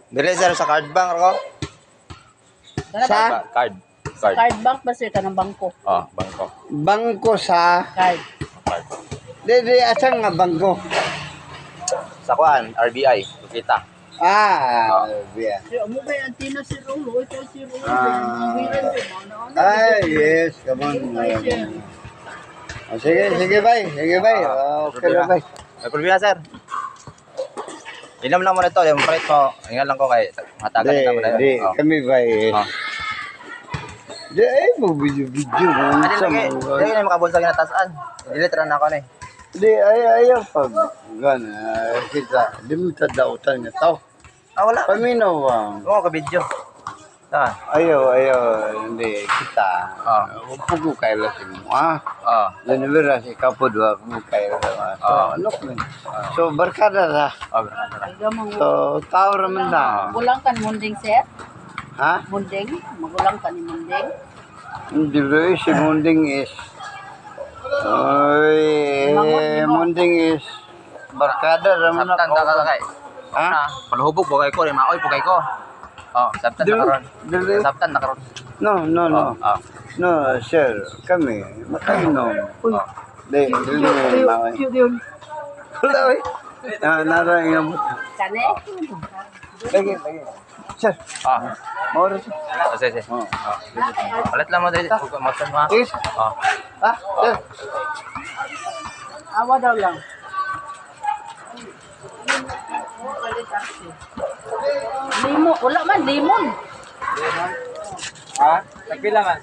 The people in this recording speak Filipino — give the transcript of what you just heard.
Dili sir sa card bank ako. Sa Card. Card bank ba sir ka ng bangko? Oh, bangko. bangko sa... Card. Card. Di, asan nga bangko? Sa kuan, RBI, kita. Biya. Sir, mo ba yung antina si Rolo? Ito si Rolo. Ay, yes, come on. Sige, bay. Okay na, bay. May problema sir. Inom lang mo na ito, yung palit mo. Ingat lang ko kay matagal na mo na Di, yun. Oh. kami, bay. Oh. Di, mo video. Ano lagi? Hindi na makabunsag na tasaan. Delete na ako na eh. Di, ayaw pag, kita, di mo tadautan nga tao. Wala. Paminaw, Oo, ka-video. Saan? ayaw, hindi, kita. Pugo kayo lang mo, Oo. Lanibira si kapod, pugo kayo lang. So, ano ko So, barkada na. So, tao raman na. Magulang ka ni Munding, sir? Ha? Munding? Magulang ka ni Munding? Hindi rin, si Munding is... Munding is... Barkada raman Sabtan ka kay. Ha? Palahubog po kay ko, maoy po kay ko. Oh, sabtan na karon. Dili. Sabtan na karon. No. Oh. No, sir, kami, makainom. Di, maway. Wala, oy. Narang yung... Kane? Lagi. Sir, Ah. mawala siya. Sige. Oh. Palit lang mo dito. Motion mo. Yes. Oh. Ha? Sir. Awa daw lang. Limon. Wala man, limon. Ha? Nagpila man.